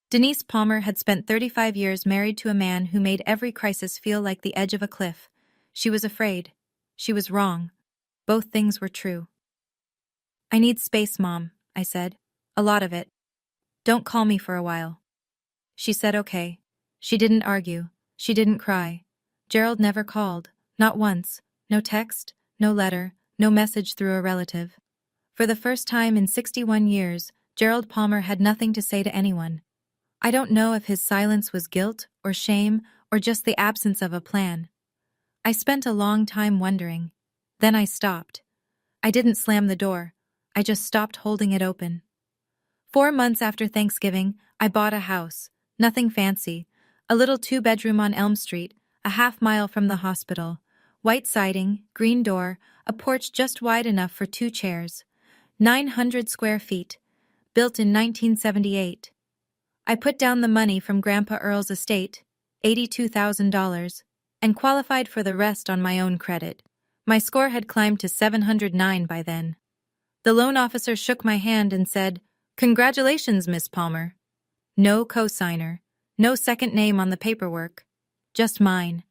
Denise Palmer had spent 35 years married to a man who made every crisis feel like the edge of a cliff. She was afraid. She was wrong. Both things were true. I need space, Mom, I said. A lot of it. Don't call me for a while. She said okay. She didn't argue. She didn't cry. Gerald never called. Not once. No text, no letter, no message through a relative. For the first time in 61 years, Gerald Palmer had nothing to say to anyone. I don't know if his silence was guilt or shame or just the absence of a plan. I spent a long time wondering. Then I stopped. I didn't slam the door. I just stopped holding it open. 4 months after Thanksgiving, I bought a house. Nothing fancy. A little 2-bedroom on Elm Street, a half-mile from the hospital. White siding, green door, a porch just wide enough for 2 chairs. 900 square feet. Built in 1978. I put down the money from Grandpa Earl's estate, $82,000, and qualified for the rest on my own credit. My score had climbed to 709 by then. The loan officer shook my hand and said, "Congratulations, Miss Palmer." No cosigner, no second name on the paperwork, just mine.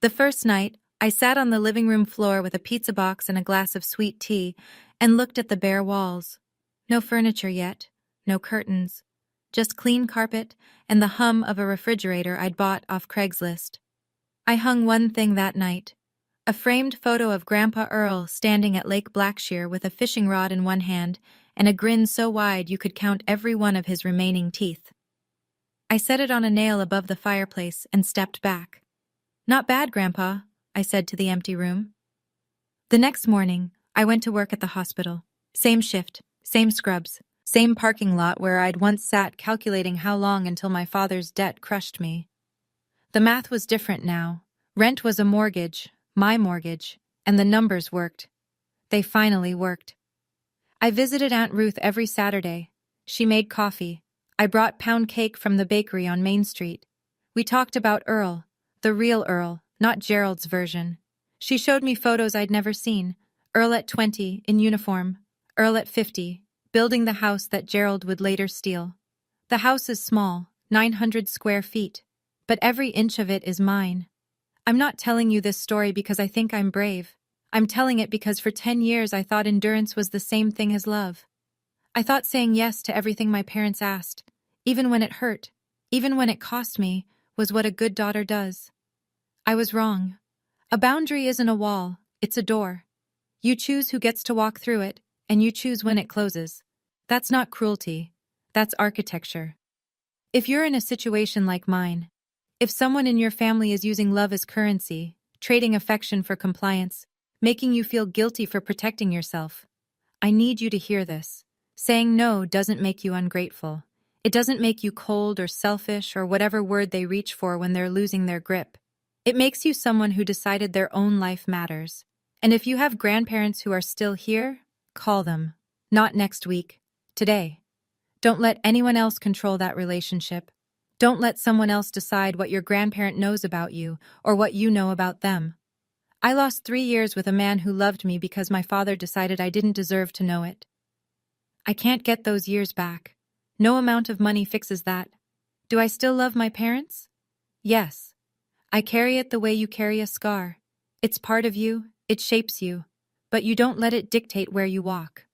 The first night, I sat on the living room floor with a pizza box and a glass of sweet tea and looked at the bare walls. No furniture yet, no curtains, just clean carpet and the hum of a refrigerator I'd bought off Craigslist. I hung one thing that night. A framed photo of Grandpa Earl standing at Lake Blackshear with a fishing rod in one hand and a grin so wide you could count every one of his remaining teeth. I set it on a nail above the fireplace and stepped back. "Not bad, Grandpa," I said to the empty room. The next morning, I went to work at the hospital. Same shift, same scrubs, same parking lot where I'd once sat calculating how long until my father's debt crushed me. The math was different now. Rent was a mortgage, my mortgage, and the numbers worked. They finally worked. I visited Aunt Ruth every Saturday. She made coffee. I brought pound cake from the bakery on Main Street. We talked about Earl, the real Earl, not Gerald's version. She showed me photos I'd never seen. Earl at 20, in uniform. Earl at 50, building the house that Gerald would later steal. The house is small, 900 square feet, but every inch of it is mine. I'm not telling you this story because I think I'm brave. I'm telling it because for 10 years I thought endurance was the same thing as love. I thought saying yes to everything my parents asked, even when it hurt, even when it cost me, was what a good daughter does. I was wrong. A boundary isn't a wall, it's a door. You choose who gets to walk through it, and you choose when it closes. That's not cruelty. That's architecture. If you're in a situation like mine, if someone in your family is using love as currency, trading affection for compliance, making you feel guilty for protecting yourself, I need you to hear this. Saying no doesn't make you ungrateful. It doesn't make you cold or selfish or whatever word they reach for when they're losing their grip. It makes you someone who decided their own life matters. And if you have grandparents who are still here, call them. Not next week. Today. Don't let anyone else control that relationship. Don't let someone else decide what your grandparent knows about you or what you know about them. I lost 3 years with a man who loved me because my father decided I didn't deserve to know it. I can't get those years back. No amount of money fixes that. Do I still love my parents? Yes. I carry it the way you carry a scar. It's part of you, it shapes you, but you don't let it dictate where you walk.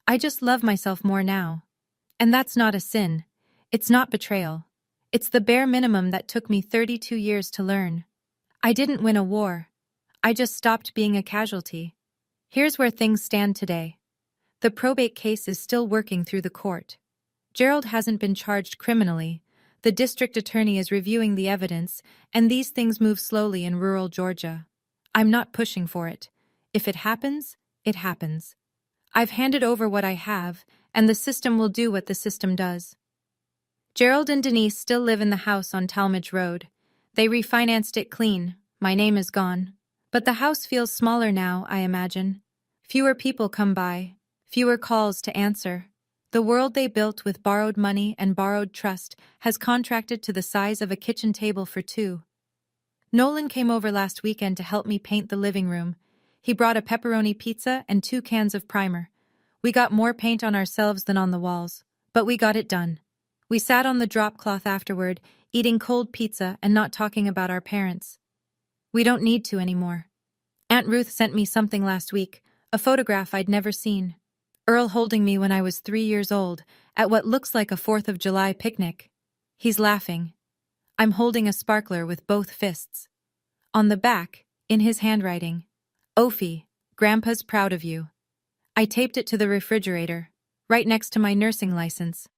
I just love myself more now. And that's not a sin. It's not betrayal. It's the bare minimum that took me 32 years to learn. I didn't win a war. I just stopped being a casualty. Here's where things stand today. The probate case is still working through the court. Gerald hasn't been charged criminally. The district attorney is reviewing the evidence, and these things move slowly in rural Georgia. I'm not pushing for it. If it happens, it happens. I've handed over what I have, and the system will do what the system does. Gerald and Denise still live in the house on Talmadge Road. They refinanced it clean. My name is gone. But the house feels smaller now, I imagine. Fewer people come by. Fewer calls to answer. The world they built with borrowed money and borrowed trust has contracted to the size of a kitchen table for 2. Nolan came over last weekend to help me paint the living room. He brought a pepperoni pizza and 2 cans of primer. We got more paint on ourselves than on the walls, but we got it done. We sat on the drop cloth afterward, eating cold pizza and not talking about our parents. We don't need to anymore. Aunt Ruth sent me something last week, a photograph I'd never seen. Earl holding me when I was 3 years old, at what looks like a 4th of July picnic. He's laughing. I'm holding a sparkler with both fists. On the back, in his handwriting, Ophi, Grandpa's proud of you. I taped it to the refrigerator, right next to my nursing license.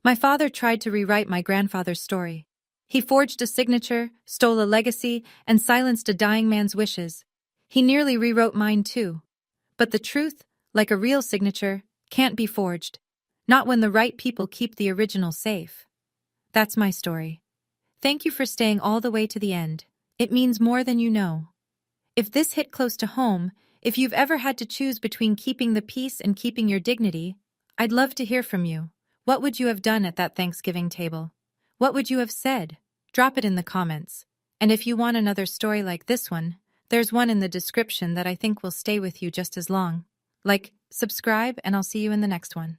My father tried to rewrite my grandfather's story. He forged a signature, stole a legacy, and silenced a dying man's wishes. He nearly rewrote mine too. But the truth, like a real signature, can't be forged. Not when the right people keep the original safe. That's my story. Thank you for staying all the way to the end. It means more than you know. If this hit close to home, if you've ever had to choose between keeping the peace and keeping your dignity, I'd love to hear from you. What would you have done at that Thanksgiving table? What would you have said? Drop it in the comments. And if you want another story like this one, there's one in the description that I think will stay with you just as long. Like, subscribe, and I'll see you in the next one.